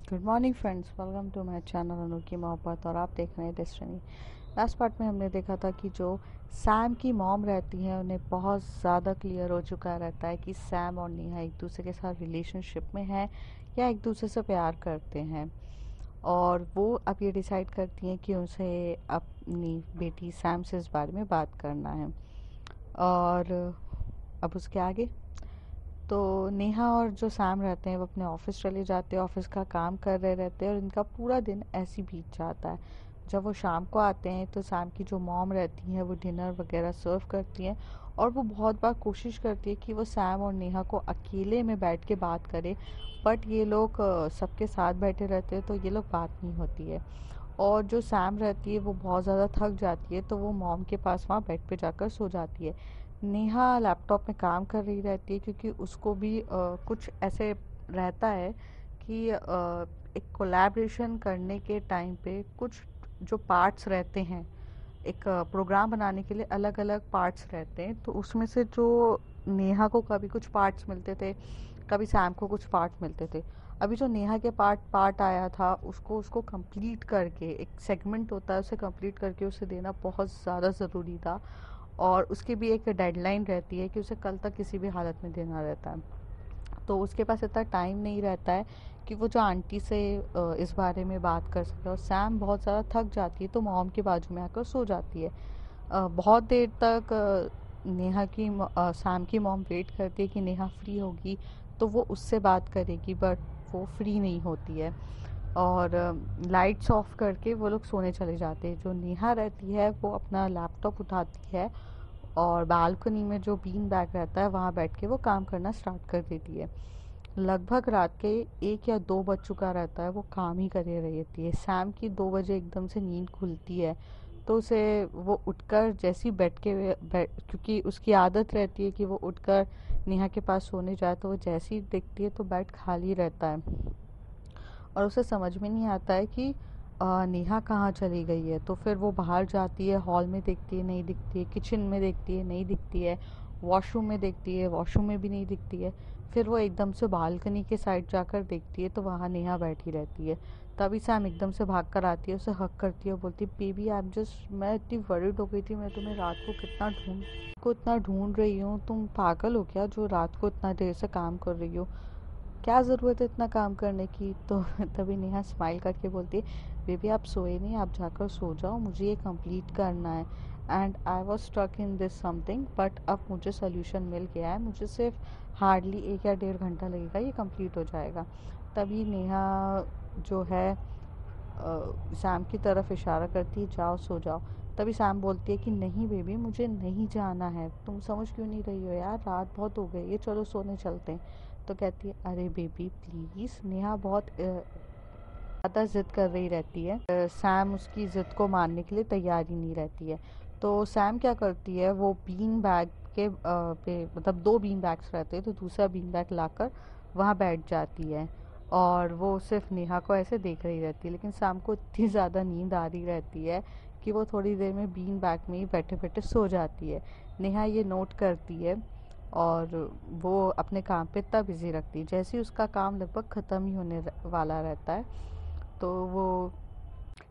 Good morning friends, welcome to my channel Anokhi Mohabbat. और आप देख रहे हैं डेस्टिनी। लास्ट पार्ट में हमने देखा था कि जो सैम की मॉम रहती है उन्हें बहुत ज़्यादा क्लियर हो चुका रहता है कि सैम और नेहा एक दूसरे के साथ रिलेशनशिप में है या एक दूसरे से प्यार करते हैं। और वो अब ये डिसाइड करती हैं कि उसे अपनी बेटी सैम से इस बारे में बात करना है। और अब उसके आगे तो नेहा और जो सैम रहते हैं वो अपने ऑफिस चले जाते हैं, ऑफिस का काम कर रहे रहते हैं और इनका पूरा दिन ऐसे ही बीत जाता है। जब वो शाम को आते हैं तो सैम की जो मॉम रहती हैं वो डिनर वगैरह सर्व करती हैं और वो बहुत बार कोशिश करती है कि वो सैम और नेहा को अकेले में बैठ के बात करे, बट ये लोग सबके साथ बैठे रहते हैं तो ये लोग बात नहीं होती है। और जो सैम रहती है वो बहुत ज़्यादा थक जाती है तो वो मॉम के पास वहाँ बेड पे जाकर सो जाती है। नेहा लैपटॉप में काम कर रही रहती है क्योंकि उसको भी कुछ ऐसे रहता है कि एक कोलैबोरेशन करने के टाइम पे कुछ जो पार्ट्स रहते हैं, एक प्रोग्राम बनाने के लिए अलग अलग पार्ट्स रहते हैं, तो उसमें से जो नेहा को कभी कुछ पार्ट्स मिलते थे, कभी सैम को कुछ पार्ट मिलते थे। अभी जो नेहा के पार्ट पार्ट आया था उसको उसको कंप्लीट करके, एक सेगमेंट होता है उसे कंप्लीट करके उसे देना बहुत ज़्यादा ज़रूरी था। और उसकी भी एक डेडलाइन रहती है कि उसे कल तक किसी भी हालत में देना रहता है। तो उसके पास इतना टाइम नहीं रहता है कि वो जो आंटी से इस बारे में बात कर सके। और सैम बहुत ज़्यादा थक जाती है तो मॉम के बाजू में आकर सो जाती है। बहुत देर तक सैम की मॉम वेट करती है कि नेहा फ्री होगी तो वो उससे बात करेगी, बट वो फ्री नहीं होती है। और लाइट्स ऑफ करके वो लोग सोने चले जाते हैं। जो नेहा रहती है वो अपना लैपटॉप उठाती है और बालकनी में जो बीन बैग रहता है वहाँ बैठ के वो काम करना स्टार्ट कर देती है। लगभग रात के 1 या 2 बज चुका रहता है, वो काम ही करे रहती है। सैम की 2 बजे एकदम से नींद खुलती है तो उसे वो उठकर जैसी क्योंकि उसकी आदत रहती है कि वो उठकर नेहा के पास सोने जाए, तो वो जैसी ही दिखती है तो बेड खाली रहता है और उसे समझ में नहीं आता है कि नेहा कहाँ चली गई है। तो फिर वो बाहर जाती है, हॉल में देखती है नहीं दिखती है, किचन में देखती है नहीं दिखती है, वॉशरूम में देखती है वॉशरूम में भी नहीं दिखती है। फिर वो एकदम से बालकनी के साइड जाकर देखती है तो वहाँ नेहा बैठी रहती है। तभी सैम एकदम से भाग कर आती है, उसे हक करती है और बोलती है, बेबी आई एम जस्ट, मैं इतनी वरीड हो गई थी, मैं तुम्हें रात को इतना ढूंढ रही हूँ, तुम पागल हो क्या जो रात को इतना देर से काम कर रही हो, क्या ज़रूरत है इतना काम करने की। तो तभी नेहा स्माइल करके बोलती है, बेबी आप सोए नहीं, आप जाकर सो जाओ, मुझे ये कंप्लीट करना है। And I was stuck in this something, but अब मुझे सोल्यूशन मिल गया है, मुझे सिर्फ हार्डली 1 या 1.5 घंटा लगेगा, ये कंप्लीट हो जाएगा। तभी नेहा जो है सैम की तरफ इशारा करती है, जाओ सो जाओ। तभी सैम बोलती है कि नहीं बेबी, मुझे नहीं जाना है, तुम समझ क्यों नहीं रही हो यार, रात बहुत हो गई है, चलो सोने चलते हैं। तो कहती है, अरे बेबी प्लीज़। नेहा बहुत ज़्यादा ज़िद कर रही रहती है। सैम उसकी ज़िद को मानने के लिए तैयार ही नहीं रहती है। तो सैम क्या करती है, वो बीन बैग पे, मतलब 2 बीन बैग्स रहते हैं तो दूसरा बीन बैग लाकर वहाँ बैठ जाती है और वो सिर्फ नेहा को ऐसे देख रही रहती है। लेकिन सैम को इतनी ज़्यादा नींद आ रही रहती है कि वो थोड़ी देर में बीन बैग में ही बैठे बैठे सो जाती है। नेहा ये नोट करती है और वो अपने काम पे इतना बिजी रखती है। जैसे ही उसका काम लगभग ख़त्म ही होने वाला रहता है तो वो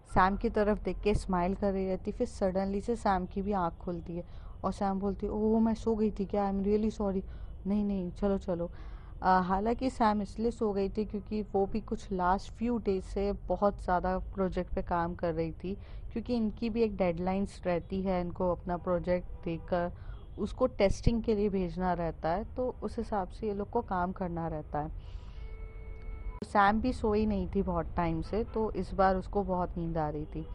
सैम की तरफ देख के स्माइल कर रही रहती, फिर सडनली से सैम की भी आँख खुलती है और सैम बोलती है, ओह मैं सो गई थी क्या, आई एम रियली सॉरी, नहीं नहीं चलो चलो। हालांकि सैम इसलिए सो गई थी क्योंकि वो भी कुछ लास्ट फ्यू डेज से बहुत ज़्यादा प्रोजेक्ट पे काम कर रही थी, क्योंकि इनकी भी एक डेडलाइंस रहती है, इनको अपना प्रोजेक्ट देकर उसको टेस्टिंग के लिए भेजना रहता है, तो उस हिसाब से ये लोग को काम करना रहता है। सैम भी सोई नहीं थी बहुत टाइम से, तो इस बार उसको बहुत नींद आ रही थी।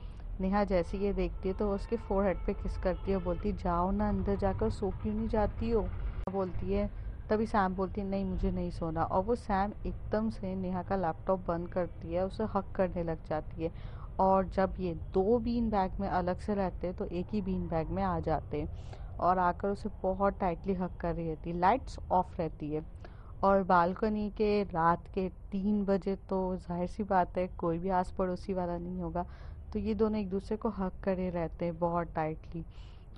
नेहा जैसे ये देखती है तो वो उसके फोरहेड पे किस करती है, बोलती जाओ ना अंदर जाकर सो क्यों नहीं जाती हो, बोलती है। तभी सैम बोलती है, नहीं मुझे नहीं सोना, और वो सैम एकदम से नेहा का लैपटॉप बंद करती है, उसे हक करने लग जाती है। और जब ये 2 बीन बैग में अलग से रहते हैं तो एक ही बीन बैग में आ जाते हैं और आकर उसे बहुत टाइटली हक कर रही रहती है। लाइट्स ऑफ रहती है और बालकनी के रात के 3 बजे तो जाहिर सी बात है कोई भी आस पड़ोसी वाला नहीं होगा, तो ये दोनों एक दूसरे को हक करे रहते हैं बहुत टाइटली।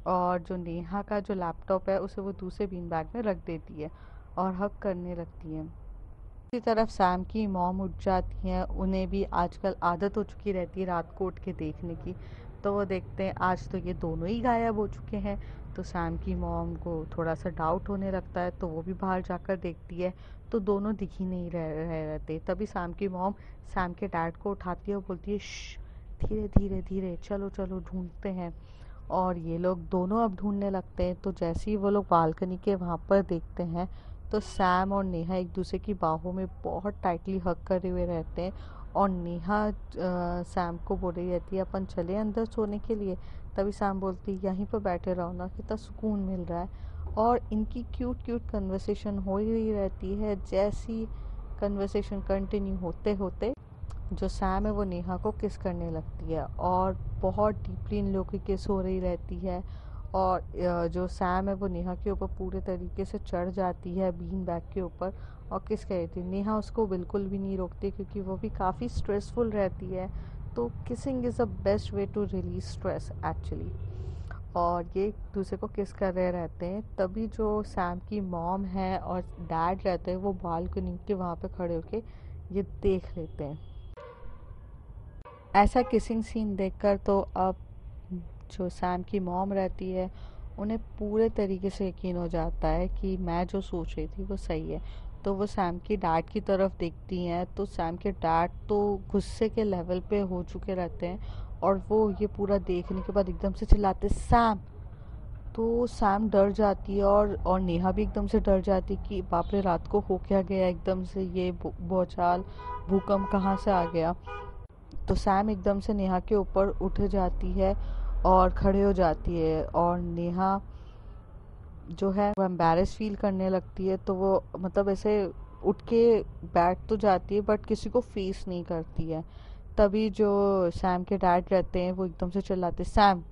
और जो नेहा का जो लैपटॉप है उसे वो दूसरे बीन बैग में रख देती है और हक करने लगती है। दूसरी तरफ सैम की मॉम उठ जाती हैं, उन्हें भी आजकल आदत हो चुकी रहती है रात को उठ के देखने की। तो वो देखते हैं आज तो ये दोनों ही गायब हो चुके हैं। तो सैम की मॉम को थोड़ा सा डाउट होने लगता है, तो वो भी बाहर जाकर देखती है, तो दोनों दिख ही नहीं रहे रहते। तभी सैम की मॉम सैम के डैड को उठाती है और बोलती है, श्श, धीरे धीरे धीरे, चलो चलो ढूंढते हैं। और ये लोग दोनों अब ढूंढने लगते हैं। तो जैसे ही वो लोग बालकनी के वहाँ पर देखते हैं, तो सैम और नेहा एक दूसरे की बाहों में बहुत टाइटली हग करे हुए रहते हैं। और नेहा सैम को बोल रही रहती है, अपन चले अंदर सोने के लिए। तभी सैम बोलती है, यहीं पर बैठे रहो ना, कितना सुकून मिल रहा है। और इनकी क्यूट क्यूट कन्वर्सेशन हो ही रही रहती है। जैसी कन्वर्सेशन कंटिन्यू होते होते जो सैम है वो नेहा को किस करने लगती है, और बहुत डीपली इन लोगों की किस हो रही रहती है। और जो सैम है वो नेहा के ऊपर पूरे तरीके से चढ़ जाती है बीन बैग के ऊपर, और किस कह रही थी। नेहा उसको बिल्कुल भी नहीं रोकती, क्योंकि वो भी काफ़ी स्ट्रेसफुल रहती है। तो kissing is the best way to release stress actually. और ये एक दूसरे को किस कर रहे रहते हैं। तभी जो सैम की मॉम है और डैड रहते हैं, वो बालकनी के वहाँ पे खड़े होके ये देख लेते हैं। ऐसा किसिंग सीन देखकर तो अब जो सैम की मॉम रहती है, उन्हें पूरे तरीके से यकीन हो जाता है कि मैं जो सोच रही थी वो सही है। तो वो सैम की डैड की तरफ देखती हैं, तो सैम के डैड तो गुस्से के लेवल पे हो चुके रहते हैं। और वो ये पूरा देखने के बाद एकदम से चिल्लाते, सैम। तो सैम डर जाती है, और नेहा भी एकदम से डर जाती कि बाप रे, रात को हो क्या गया एकदम से, ये भूचाल भूकंप कहाँ से आ गया। तो सैम एकदम से नेहा के ऊपर उठ जाती है और खड़े हो जाती है। और नेहा जो है वो एम्बैरेस फील करने लगती है। तो वो मतलब ऐसे उठ के बैठ तो जाती है, बट किसी को फेस नहीं करती है। तभी जो सैम के डैड रहते हैं वो एकदम से चिल्लाते, सैम,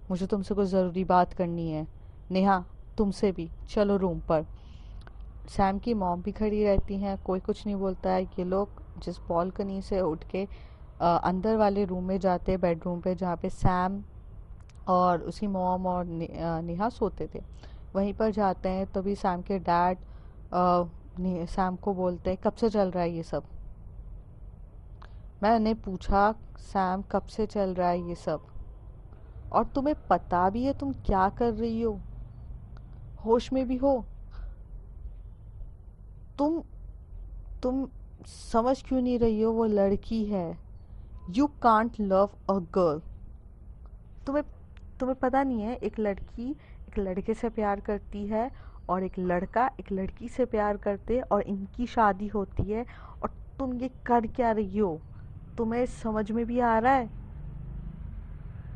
मुझे तुमसे कुछ ज़रूरी बात करनी है। नेहा, तुमसे भी, चलो रूम पर। सैम की मॉम भी खड़ी रहती हैं, कोई कुछ नहीं बोलता है। ये लोग जिस बालकनी से उठ के अंदर वाले रूम में जाते हैं, बेडरूम पे, जहाँ पे सैम और उसकी मॉम और नेहा सोते थे, वहीं पर जाते हैं। तभी सैम के डैड सैम को बोलते हैं, कब से चल रहा है ये सब। मैंने पूछा, सैम, कब से चल रहा है ये सब, और तुम्हें पता भी है तुम क्या कर रही हो, होश में भी हो तुम तुम समझ क्यों नहीं रही हो, वो लड़की है। You can't love a girl. तुम्हें तुम्हें पता नहीं है, एक लड़की एक लड़के से प्यार करती है, और एक लड़का एक लड़की से प्यार करते हैं, और इनकी शादी होती है। और तुम ये कर क्या रही हो? तुम्हें समझ में भी आ रहा है?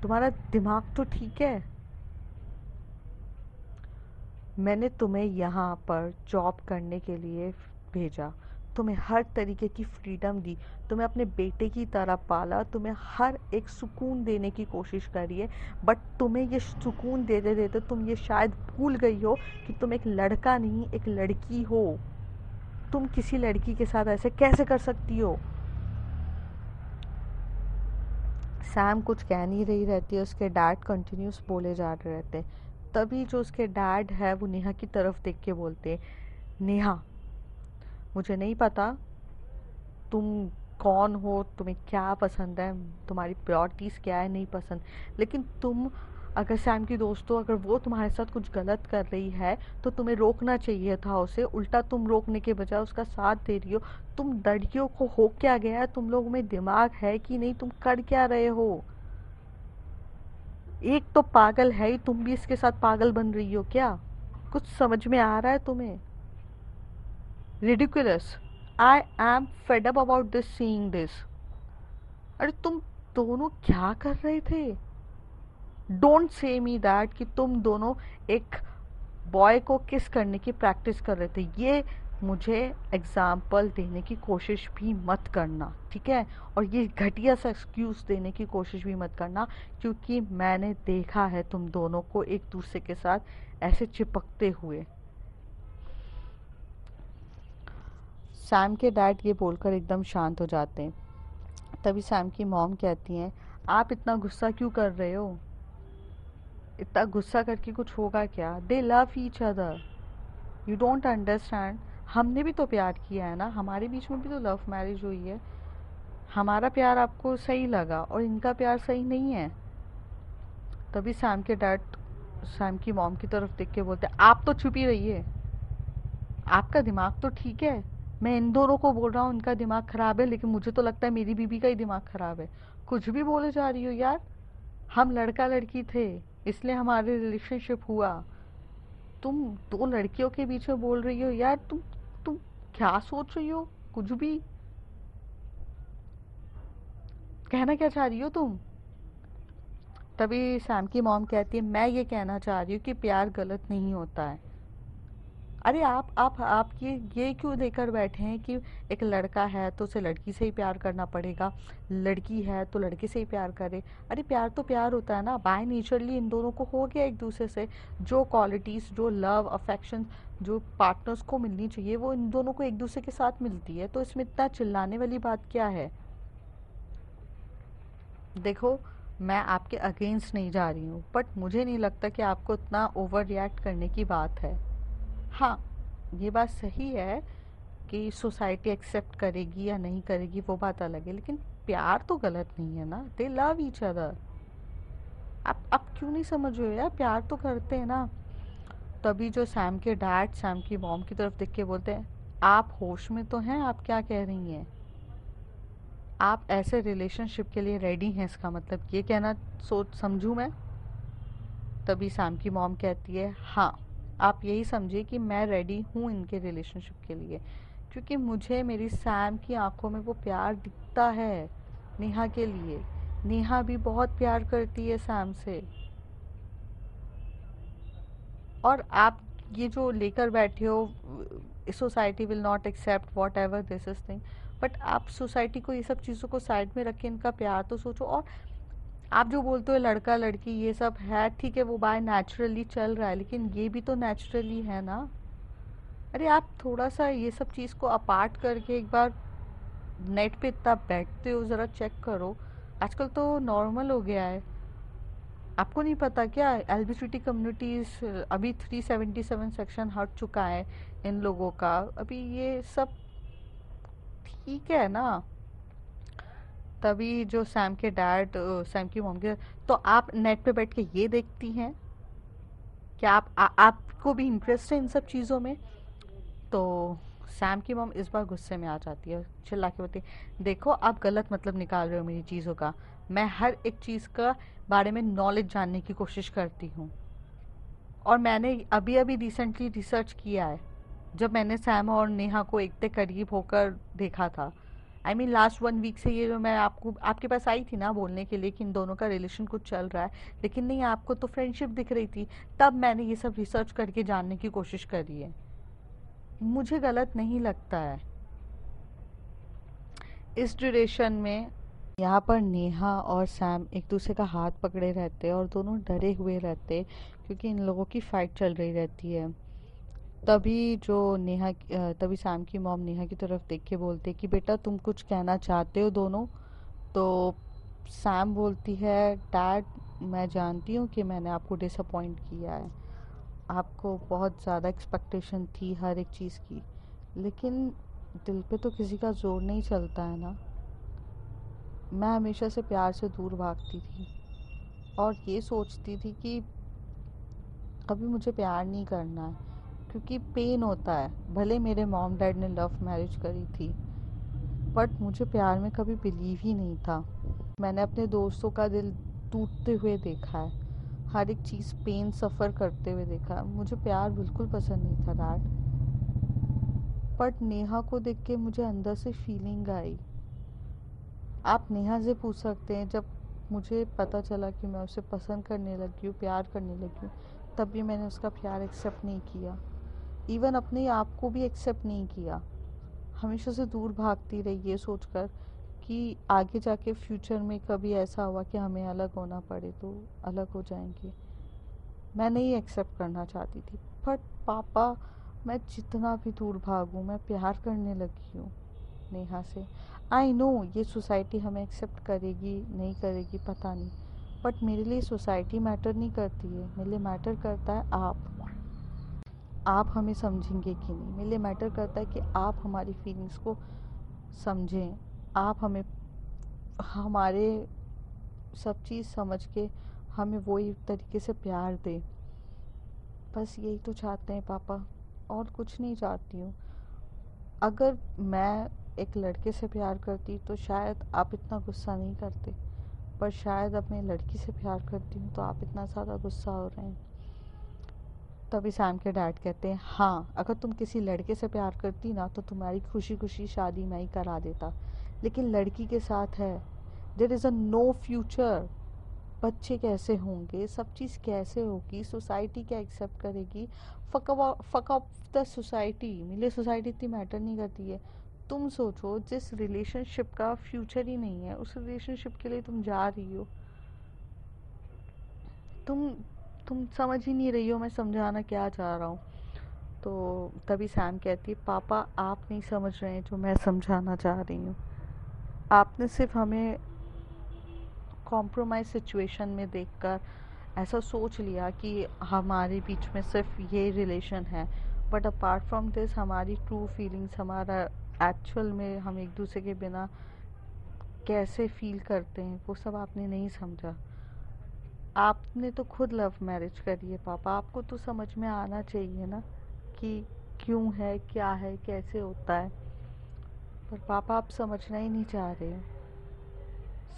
तुम्हारा दिमाग तो ठीक है? मैंने तुम्हें यहाँ पर जॉब करने के लिए भेजा, तुम्हें हर तरीके की फ्रीडम दी, तुम्हें अपने बेटे की तरह पाला, तुम्हें हर एक सुकून देने की कोशिश करी है। बट तुम्हें ये सुकून देते देते तुम ये शायद भूल गई हो कि तुम एक लड़का नहीं, एक लड़की हो। तुम किसी लड़की के साथ ऐसे कैसे कर सकती हो? सैम कुछ कह नहीं रही रहती है, उसके डैड कंटिन्यूस बोले जा रहे रहते हैं। तभी जो उसके डैड है वो नेहा की तरफ देख के बोलते, नेहा, मुझे नहीं पता तुम कौन हो, तुम्हें क्या पसंद है, तुम्हारी प्रायोरिटीज़ क्या है, नहीं पसंद, लेकिन तुम अगर सैम की दोस्त हो, अगर वो तुम्हारे साथ कुछ गलत कर रही है तो तुम्हें रोकना चाहिए था उसे। उल्टा तुम रोकने के बजाय उसका साथ दे रही हो। तुम लड़कियों को हो क्या गया है, तुम लोगों में दिमाग है कि नहीं, तुम कर क्या रहे हो? एक तो पागल है ही, तुम भी इसके साथ पागल बन रही हो क्या? कुछ समझ में आ रहा है तुम्हें? Ridiculous. I am fed up about this, seeing this. अरे तुम दोनों क्या कर रहे थे? डोंट से मी दैट कि तुम दोनों एक बॉय को किस करने की प्रैक्टिस कर रहे थे। ये मुझे एग्जाम्पल देने की कोशिश भी मत करना, ठीक है? और ये घटिया सा एक्सक्यूज़ देने की कोशिश भी मत करना, क्योंकि मैंने देखा है तुम दोनों को एक दूसरे के साथ ऐसे चिपकते हुए। सैम के डैड ये बोलकर एकदम शांत हो जाते हैं। तभी सैम की मॉम कहती हैं, आप इतना गुस्सा क्यों कर रहे हो? इतना गुस्सा करके कुछ होगा क्या? दे love each other. You don't understand हमने भी तो प्यार किया है ना, हमारे बीच में भी तो लव मैरिज हुई है। हमारा प्यार आपको सही लगा और इनका प्यार सही नहीं है। तभी सैम के डैड सैम की मॉम की तरफ देख के बोलते आप तो चुप ही रहिए, आपका दिमाग तो ठीक है। मैं इन दोनों को बोल रहा हूँ इनका दिमाग खराब है, लेकिन मुझे तो लगता है मेरी बीबी का ही दिमाग खराब है। कुछ भी बोले जा रही हो यार, हम लड़का लड़की थे इसलिए हमारे रिलेशनशिप हुआ। तुम दो लड़कियों के बीच में बोल रही हो यार, तुम क्या सोच रही हो? कुछ भी कहना क्या चाह रही हो तुम? तभी सैम की मॉम कहती है मैं ये कहना चाह रही हूँ कि प्यार गलत नहीं होता है। अरे आप ये क्यों लेकर बैठे हैं कि एक लड़का है तो उसे लड़की से ही प्यार करना पड़ेगा, लड़की है तो लड़के से ही प्यार करे। अरे प्यार तो प्यार होता है ना, बाय नेचरली इन दोनों को हो गया एक दूसरे से। जो क्वालिटीज़, जो लव अफेक्शन जो पार्टनर्स को मिलनी चाहिए वो इन दोनों को एक दूसरे के साथ मिलती है, तो इसमें इतना चिल्लाने वाली बात क्या है? देखो, मैं आपके अगेंस्ट नहीं जा रही हूँ, बट मुझे नहीं लगता कि आपको इतना ओवर रिएक्ट करने की बात है। हाँ, ये बात सही है कि सोसाइटी एक्सेप्ट करेगी या नहीं करेगी वो बात अलग है, लेकिन प्यार तो गलत नहीं है ना। दे लव ईच अदर। आप क्यों नहीं समझ रहे हो यार, प्यार तो करते हैं ना। तभी जो सैम के डैड सैम की मॉम की तरफ देख के बोलते हैं आप होश में तो हैं? आप क्या कह रही हैं? आप ऐसे रिलेशनशिप के लिए रेडी हैं, इसका मतलब ये कहना सोच समझूं मैं? तभी सैम की मॉम कहती है हाँ, आप यही समझिए कि मैं रेडी हूँ इनके रिलेशनशिप के लिए, क्योंकि मुझे मेरी सैम की आंखों में वो प्यार दिखता है नेहा के लिए। नेहा भी बहुत प्यार करती है सैम से। और आप ये जो लेकर बैठे हो society will not accept whatever this is thing, but आप सोसाइटी को ये सब चीज़ों को साइड में रख के इनका प्यार तो सोचो। और आप जो बोलते हो लड़का लड़की ये सब है, ठीक है वो बाय नेचुरली चल रहा है, लेकिन ये भी तो नेचुरली है ना। अरे आप थोड़ा सा ये सब चीज़ को अपार्ट करके एक बार नेट पे इतना बैठते हो ज़रा चेक करो। आजकल तो नॉर्मल हो गया है। आपको नहीं पता क्या, एलजीबीटी कम्युनिटीज अभी 377 सेक्शन हट चुका है इन लोगों का, अभी ये सब ठीक है ना। तभी जो सैम के डैड सैम की मॉम के, तो आप नेट पे बैठ के ये देखती हैं क्या? आपको भी इंटरेस्ट है इन सब चीज़ों में? तो सैम की मॉम इस बार गुस्से में आ जाती है, चिल्ला के बोलती है देखो आप गलत मतलब निकाल रहे हो मेरी चीज़ों का। मैं हर एक चीज़ का बारे में नॉलेज जानने की कोशिश करती हूँ, और मैंने अभी अभी रिसेंटली रिसर्च किया है। जब मैंने सैम और नेहा को इतने करीब होकर देखा था, आई मीन लास्ट 1 वीक से, ये जो मैं आपको आपके पास आई थी ना बोलने के लिए कि इन दोनों का रिलेशन कुछ चल रहा है, लेकिन नहीं आपको तो फ्रेंडशिप दिख रही थी। तब मैंने ये सब रिसर्च करके जानने की कोशिश करी है। मुझे गलत नहीं लगता है। इस ड्यूरेशन में यहाँ पर नेहा और सैम एक दूसरे का हाथ पकड़े रहते और दोनों डरे हुए रहते, क्योंकि इन लोगों की फाइट चल रही रहती है। तभी जो तभी सैम की मॉम नेहा की तरफ देख के बोलते कि बेटा तुम कुछ कहना चाहते हो दोनों? तो सैम बोलती है डैड, मैं जानती हूँ कि मैंने आपको डिसअपॉइंट किया है, आपको बहुत ज़्यादा एक्सपेक्टेशन थी हर एक चीज़ की, लेकिन दिल पे तो किसी का जोर नहीं चलता है ना। मैं हमेशा से प्यार से दूर भागती थी और ये सोचती थी कि कभी मुझे प्यार नहीं करना है, क्योंकि पेन होता है। भले मेरे मॉम डैड ने लव मैरिज करी थी, बट मुझे प्यार में कभी बिलीव ही नहीं था। मैंने अपने दोस्तों का दिल टूटते हुए देखा है, हर एक चीज़ पेन सफ़र करते हुए देखा है। मुझे प्यार बिल्कुल पसंद नहीं था डैड, बट नेहा को देख के मुझे अंदर से फीलिंग आई। आप नेहा से पूछ सकते हैं, जब मुझे पता चला कि मैं उसे पसंद करने लगी हूँ, प्यार करने लगी हूँ, तब भी मैंने उसका प्यार एक्सेप्ट नहीं किया। इवन अपने आप को भी एक्सेप्ट नहीं किया। हमेशा से दूर भागती रही ये सोचकर कि आगे जाके फ्यूचर में कभी ऐसा हुआ कि हमें अलग होना पड़े तो अलग हो जाएंगे। मैं नहीं एक्सेप्ट करना चाहती थी, बट पापा, मैं जितना भी दूर भागूं मैं प्यार करने लगी हूँ नेहा से। आई नो ये सोसाइटी हमें एक्सेप्ट करेगी नहीं करेगी पता नहीं, बट मेरे लिए सोसाइटी मैटर नहीं करती है, मेरे लिए मैटर करता है आप। आप हमें समझेंगे कि नहीं। मेरे लिए मैटर करता है कि आप हमारी फीलिंग्स को समझें, आप हमें हमारे सब चीज़ समझ के हमें वही तरीके से प्यार दें। बस यही तो चाहते हैं पापा, और कुछ नहीं चाहती हूँ। अगर मैं एक लड़के से प्यार करती तो शायद आप इतना गुस्सा नहीं करते, पर शायद अब मैं लड़की से प्यार करती हूँ तो आप इतना ज़्यादा गुस्सा हो रहे हैं। तभी सैम के डैड कहते हैं, हाँ अगर तुम किसी लड़के से प्यार करती ना तो तुम्हारी खुशी खुशी शादी मैं ही करा देता, लेकिन लड़की के साथ है, there is a no future. बच्चे कैसे होंगे, सब चीज़ कैसे होगी, सोसाइटी क्या एक्सेप्ट करेगी। Fuck up the society. मेरे सोसाइटी इतनी मैटर नहीं करती है। तुम सोचो, जिस रिलेशनशिप का फ्यूचर ही नहीं है उस रिलेशनशिप के लिए तुम जा रही हो। तुम तुम समझ ही नहीं रही हो मैं समझाना क्या चाह रहा हूँ। तो तभी सैम कहती है, पापा आप नहीं समझ रहे हैं जो मैं समझाना चाह रही हूँ। आपने सिर्फ हमें कॉम्प्रोमाइज़ सिचुएशन में देखकर ऐसा सोच लिया कि हमारे बीच में सिर्फ ये रिलेशन है, बट अपार्ट फ्रॉम दिस हमारी ट्रू फीलिंग्स, हमारा एक्चुअल में हम एक दूसरे के बिना कैसे फील करते हैं वो सब आपने नहीं समझा। आपने तो खुद लव मैरिज करी है पापा, आपको तो समझ में आना चाहिए ना कि क्यों है, क्या है, कैसे होता है। पर पापा आप समझना ही नहीं चाह रहे हो।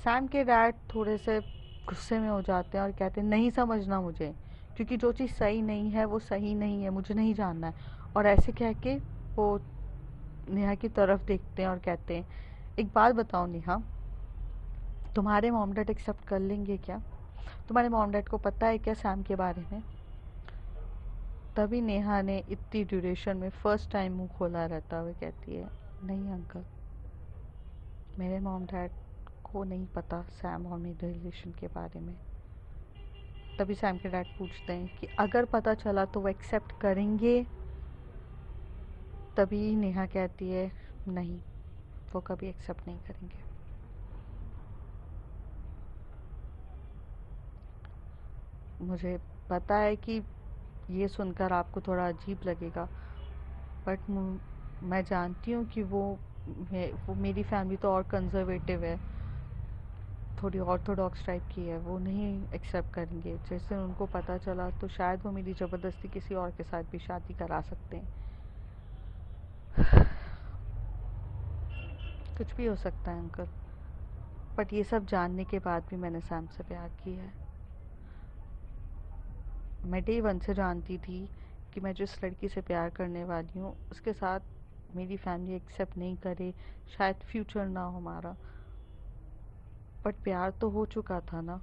सैम के डैड थोड़े से गुस्से में हो जाते हैं और कहते हैं, नहीं समझना मुझे, क्योंकि जो चीज़ सही नहीं है वो सही नहीं है, मुझे नहीं जानना है। और ऐसे कह के वो नेहा की तरफ देखते हैं और कहते हैं, एक बात बताओ नेहा, तुम्हारे मॉम डैड एक्सेप्ट कर लेंगे क्या? तुम्हारे मॉम डैड को पता है क्या सैम के बारे में? तभी नेहा ने इतनी ड्यूरेशन में फर्स्ट टाइम मुंह खोला रहता हुए कहती है, नहीं अंकल, मेरे मॉम डैड को नहीं पता सैम और मेरे रिलेशन के बारे में। तभी सैम के डैड पूछते हैं कि अगर पता चला तो वो एक्सेप्ट करेंगे? तभी नेहा कहती है, नहीं, वो कभी एक्सेप्ट नहीं करेंगे। मुझे पता है कि ये सुनकर आपको थोड़ा अजीब लगेगा, बट मैं जानती हूँ कि वो मेरी फैमिली तो और कंजर्वेटिव है, थोड़ी ऑर्थोडॉक्स टाइप की है, वो नहीं एक्सेप्ट करेंगे। जैसे उनको पता चला तो शायद वो मेरी ज़बरदस्ती किसी और के साथ भी शादी करा सकते हैं। कुछ भी हो सकता है अंकल, बट ये सब जानने के बाद भी मैंने सैम से प्यार किया है। मैं डे वन से जानती थी कि मैं जिस लड़की से प्यार करने वाली हूँ उसके साथ मेरी फैमिली एक्सेप्ट नहीं करे, शायद फ्यूचर ना हो हमारा, बट प्यार तो हो चुका था ना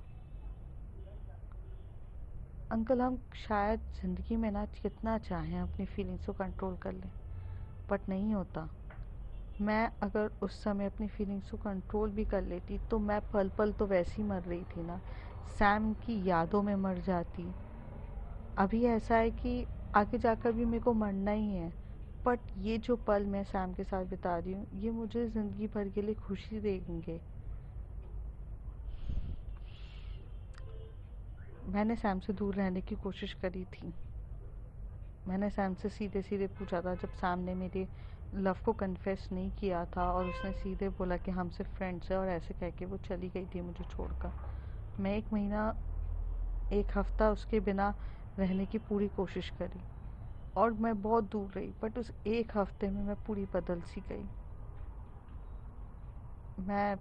अंकल। हम शायद ज़िंदगी में ना कितना चाहें अपनी फीलिंग्स को कंट्रोल कर लें, बट नहीं होता। मैं अगर उस समय अपनी फीलिंग्स को कंट्रोल भी कर लेती तो मैं पल पल तो वैसी मर रही थी ना, सैम की यादों में मर जाती। अभी ऐसा है कि आगे जाकर भी मेरे को मरना ही है, बट ये जो पल मैं सैम के साथ बिता रही हूँ ये मुझे ज़िंदगी भर के लिए खुशी देंगे। मैंने सैम से दूर रहने की कोशिश करी थी। मैंने सैम से सीधे सीधे पूछा था, जब सैम ने मेरे लव को कन्फेस नहीं किया था और उसने सीधे बोला कि हम सिर्फ फ्रेंड्स हैं, और ऐसे कह के वो चली गई थी मुझे छोड़कर। मैं एक महीना, एक हफ्ता उसके बिना रहने की पूरी कोशिश करी और मैं बहुत दूर रही, बट उस एक हफ्ते में मैं पूरी बदल सी गई। मैं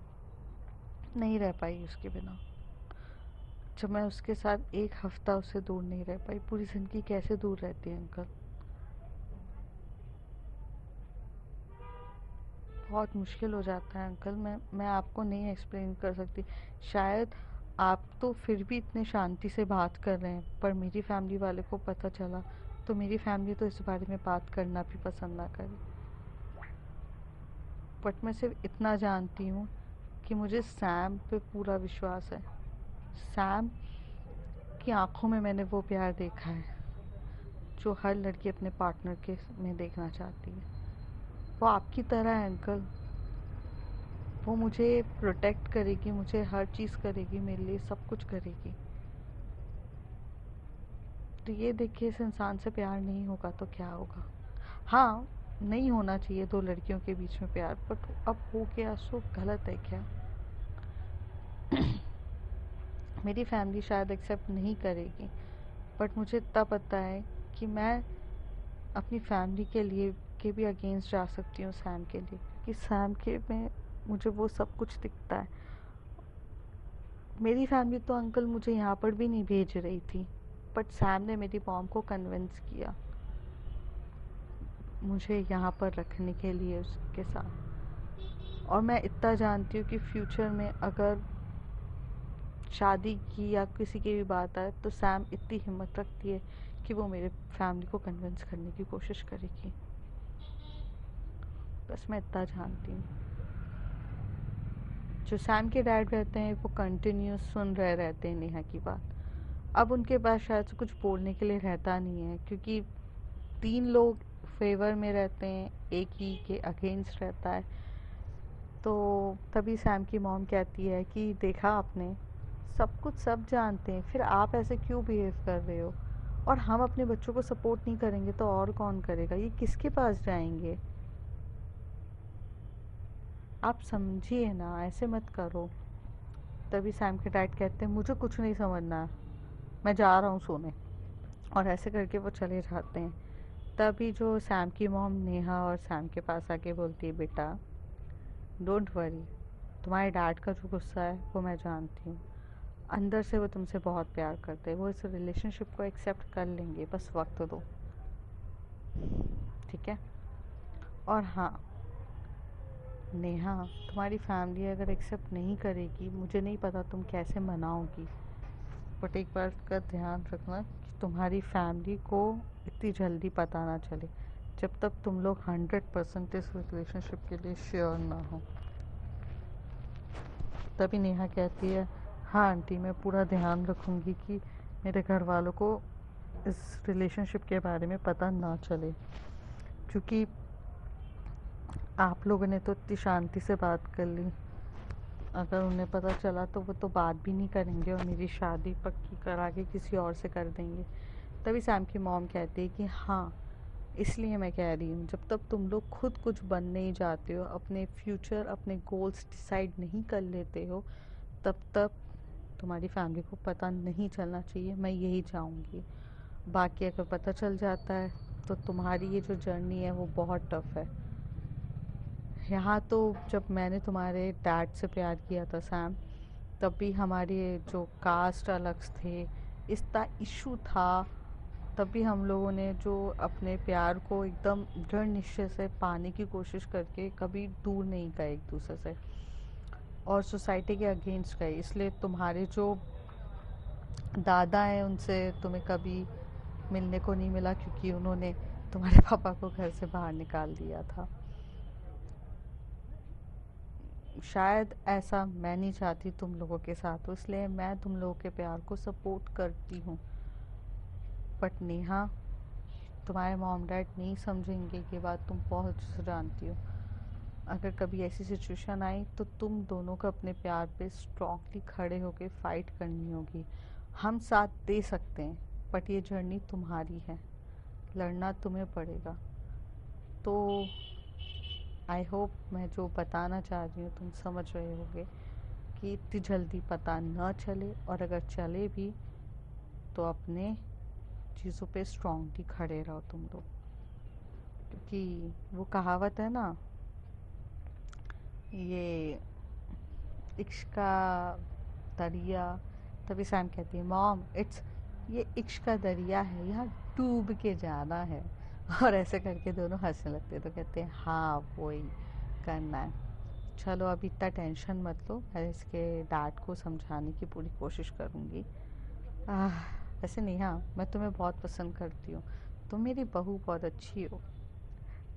नहीं रह पाई उसके बिना। जब मैं उसके साथ एक हफ्ता उससे दूर नहीं रह पाई, पूरी ज़िंदगी कैसे दूर रहती है अंकल? बहुत मुश्किल हो जाता है अंकल। मैं आपको नहीं एक्सप्लेन कर सकती। शायद आप तो फिर भी इतने शांति से बात कर रहे हैं, पर मेरी फैमिली वाले को पता चला तो मेरी फैमिली तो इस बारे में बात करना भी पसंद ना करे। बट मैं सिर्फ इतना जानती हूँ कि मुझे सैम पे पूरा विश्वास है। सैम की आंखों में मैंने वो प्यार देखा है जो हर लड़की अपने पार्टनर के में देखना चाहती है। वो आपकी तरह है अंकल। वो मुझे प्रोटेक्ट करेगी, मुझे हर चीज़ करेगी, मेरे लिए सब कुछ करेगी। तो ये देखिए इस इंसान से प्यार नहीं होगा तो क्या होगा। हाँ, नहीं होना चाहिए दो लड़कियों के बीच में प्यार, बट अब हो गया सो गलत है क्या? मेरी फैमिली शायद एक्सेप्ट नहीं करेगी, बट मुझे इतना पता है कि मैं अपनी फैमिली के लिए के भी अगेंस्ट जा सकती हूँ सैम के लिए, क्योंकि सैम के में मुझे वो सब कुछ दिखता है। मेरी फैमिली तो अंकल मुझे यहाँ पर भी नहीं भेज रही थी, बट सैम ने मेरी मॉम को कन्विंस किया मुझे यहाँ पर रखने के लिए उसके साथ। और मैं इतना जानती हूँ कि फ्यूचर में अगर शादी की या किसी की भी बात आए तो सैम इतनी हिम्मत रखती है कि वो मेरे फैमिली को कन्विंस करने की कोशिश करेगी। बस मैं इतना जानती हूँ। जो सैम के डैड रहते हैं वो कंटिन्यू सुन रहे रहते हैं नेहा की बात। अब उनके पास शायद से कुछ बोलने के लिए रहता नहीं है, क्योंकि 3 लोग फेवर में रहते हैं, एक ही के अगेंस्ट रहता है। तो तभी सैम की मॉम कहती है कि देखा आपने, सब कुछ सब जानते हैं, फिर आप ऐसे क्यों बिहेव कर रहे हो? और हम अपने बच्चों को सपोर्ट नहीं करेंगे तो और कौन करेगा? ये किसके पास जाएंगे? आप समझिए ना, ऐसे मत करो। तभी सैम के डैड कहते हैं मुझे कुछ नहीं समझना है, मैं जा रहा हूँ सोने। और ऐसे करके वो चले जाते हैं। तभी जो सैम की मॉम नेहा और सैम के पास आके बोलती है बेटा डोंट वरी, तुम्हारे डैड का जो गुस्सा है वो मैं जानती हूँ, अंदर से वो तुमसे बहुत प्यार करते हैं, वो इस रिलेशनशिप को एक्सेप्ट कर लेंगे, बस वक्त दो, ठीक है? और हाँ नेहा, तुम्हारी फैमिली अगर एक्सेप्ट नहीं करेगी, मुझे नहीं पता तुम कैसे मनाओगी, बट एक बात का ध्यान रखना कि तुम्हारी फैमिली को इतनी जल्दी पता ना चले जब तक तुम लोग 100% इस रिलेशनशिप के लिए श्योर ना हो। तभी नेहा कहती है हाँ आंटी, मैं पूरा ध्यान रखूँगी कि मेरे घर वालों को इस रिलेशनशिप के बारे में पता ना चले, क्योंकि आप लोगों ने तो इतनी शांति से बात कर ली, अगर उन्हें पता चला तो वो तो बात भी नहीं करेंगे और मेरी शादी पक्की करा के किसी और से कर देंगे। तभी सैम की मॉम कहती है कि हाँ, इसलिए मैं कह रही हूँ जब तक तुम लोग खुद कुछ बन नहीं जाते हो, अपने फ्यूचर अपने गोल्स डिसाइड नहीं कर लेते हो, तब तक तुम्हारी फैमिली को पता नहीं चलना चाहिए, मैं यही चाहूँगी। बाकी अगर पता चल जाता है तो तुम्हारी ये जो जर्नी है वो बहुत टफ है। यहाँ तो जब मैंने तुम्हारे डैड से प्यार किया था सैम, तब भी हमारे जो कास्ट अलग थे, इसका इशू था, तब भी हम लोगों ने जो अपने प्यार को एकदम दृढ़ निश्चय से पाने की कोशिश करके कभी दूर नहीं गए एक दूसरे से और सोसाइटी के अगेंस्ट गए। इसलिए तुम्हारे जो दादा हैं उनसे तुम्हें कभी मिलने को नहीं मिला, क्योंकि उन्होंने तुम्हारे पापा को घर से बाहर निकाल दिया था। शायद ऐसा मैं नहीं चाहती तुम लोगों के साथ, तो इसलिए मैं तुम लोगों के प्यार को सपोर्ट करती हूँ। बट नेहा, तुम्हारे मॉम डैड नहीं समझेंगे ये बात, तुम बहुत अच्छे से जानती हो। अगर कभी ऐसी सिचुएशन आई तो तुम दोनों को अपने प्यार पे स्ट्रांगली खड़े होकर फाइट करनी होगी। हम साथ दे सकते हैं, बट ये जर्नी तुम्हारी है, लड़ना तुम्हें पड़ेगा। तो आई होप मैं जो बताना चाह रही हूँ तुम समझ रहे होगे कि इतनी जल्दी पता न चले, और अगर चले भी तो अपने चीज़ों पे स्ट्रांगली खड़े रहो तुम लोग, क्योंकि वो कहावत है ना, ये इश्क का दरिया। तभी सैम कहती है मॉम इट्स, ये इश्क का दरिया है, यहाँ डूब के जाना है। और ऐसे करके दोनों हंसने लगते हैं, तो कहते हैं हाँ वही करना है। चलो अभी इतना टेंशन मत लो, मैं इसके डैड को समझाने की पूरी कोशिश करूँगी। वैसे नेहा, मैं तुम्हें बहुत पसंद करती हूँ, तुम मेरी बहू बहुत अच्छी हो।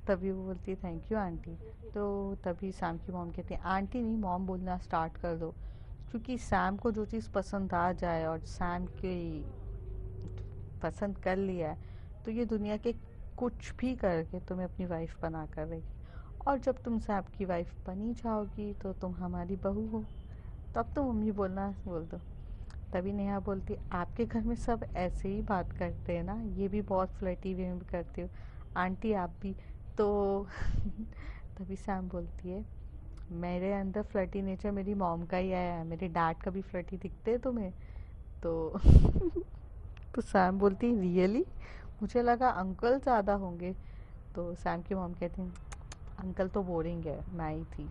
तभी वो बोलती है थैंक यू आंटी। तो तभी सैम की मॉम कहती है आंटी नहीं, मॉम बोलना स्टार्ट कर दो, क्योंकि सैम को जो चीज़ पसंद आ जाए और सैम की पसंद कर लिया है तो ये दुनिया के कुछ भी करके तुम्हें अपनी वाइफ बना कर रहेगी। और जब तुम सैम की वाइफ बनी जाओगी तो तुम हमारी बहू हो, तब तो मम्मी बोलना बोल दो। तभी नेहा बोलती आपके घर में सब ऐसे ही बात करते हैं ना, ये भी बहुत फ्लर्टी वे में करती हो आंटी आप भी तो तभी सैम बोलती है मेरे अंदर फ्लर्टी नेचर मेरी मॉम का ही आया है, मेरे डैड का भी फ्लर्टी दिखते हैं तुम्हें तो तो सैम बोलती रियली, मुझे लगा अंकल ज़्यादा होंगे। तो सैम की मॉम कहती अंकल तो बोरिंग है, मैं ही थी,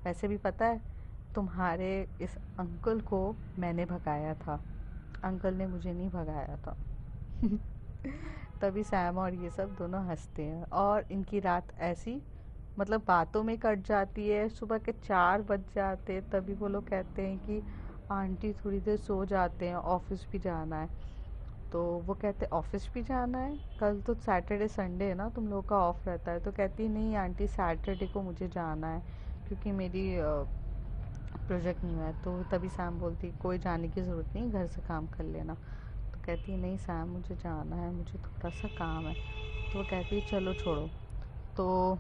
वैसे भी पता है तुम्हारे इस अंकल को मैंने भगाया था, अंकल ने मुझे नहीं भगाया था। तभी सैम और ये सब दोनों हंसते हैं और इनकी रात ऐसी मतलब बातों में कट जाती है। सुबह के 4 बज जाते तभी वो लोग कहते हैं कि आंटी थोड़ी देर सो जाते हैं, ऑफिस भी जाना है। तो वो कहते ऑफिस भी जाना है, कल तो सैटरडे संडे है ना, तुम लोग का ऑफ रहता है। तो कहती नहीं आंटी सैटरडे को मुझे जाना है क्योंकि मेरी प्रोजेक्ट नहीं हुआ है। तो तभी सैम बोलती कोई जाने की ज़रूरत नहीं, घर से काम कर लेना। तो कहती है नहीं सैम मुझे जाना है, मुझे थोड़ा सा काम है। तो वो कहती है चलो छोड़ो। तो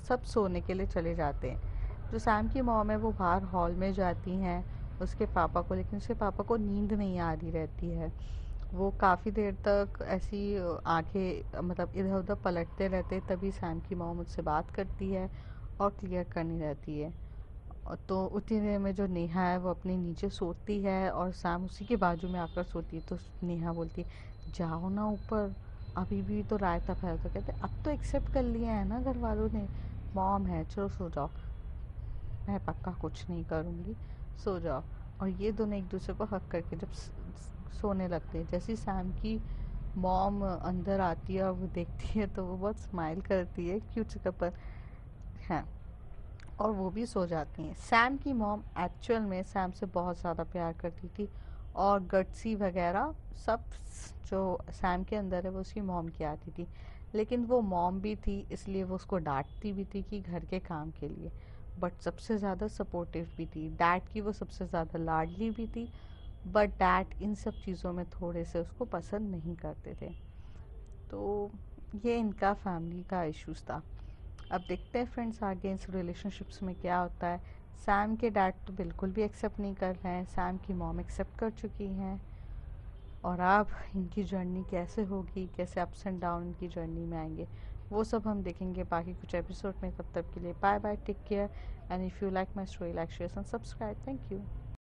सब सोने के लिए चले जाते हैं। जो सैम की मॉम है वो बाहर हॉल में जाती हैं उसके पापा को, लेकिन उसके पापा को नींद नहीं आ रही रहती है। वो काफ़ी देर तक ऐसी आंखें मतलब इधर उधर पलटते रहते। तभी सैम की मॉम मुझसे बात करती है और क्लियर करनी रहती है। तो उतनी देर में जो नेहा है वो अपने नीचे सोती है और सैम उसी के बाजू में आकर सोती है। तो नेहा बोलती है जाओ ना ऊपर, अभी भी तो रायता फैला। तो कहते अब तो एक्सेप्ट कर लिया है ना घर वालों ने, मॉम है चलो सो जाओ। मैं पक्का कुछ नहीं करूँगी, सो जाओ। और ये दोनों एक दूसरे को हक करके जब सोने लगते हैं, जैसे सैम की मॉम अंदर आती है और वो देखती है तो वो बहुत स्माइल करती है, क्यूट सा कपल है, और वो भी सो जाती हैं। सैम की मॉम एक्चुअल में सैम से बहुत ज़्यादा प्यार करती थी और गट्सी वगैरह सब जो सैम के अंदर है वो उसकी मॉम की आती थी। लेकिन वो मॉम भी थी इसलिए वो उसको डांटती भी थी कि घर के काम के लिए, बट सबसे ज़्यादा सपोर्टिव भी थी। डैड की वो सबसे ज़्यादा लाडली भी थी, बट डैड इन सब चीज़ों में थोड़े से उसको पसंद नहीं करते थे। तो ये इनका फैमिली का इश्यूज़ था। अब देखते हैं फ्रेंड्स आगे इस रिलेशनशिप्स में क्या होता है। सैम के डैड तो बिल्कुल भी एक्सेप्ट नहीं कर रहे हैं, सैम की मॉम एक्सेप्ट कर चुकी हैं, और अब इनकी जर्नी कैसे होगी, कैसे अप्स एंड डाउन इनकी जर्नी में आएंगे, वो सब हम देखेंगे बाकी कुछ एपिसोड में। तब तक के लिए bye bye, take care, and if you like my story like share and subscribe. Thank you.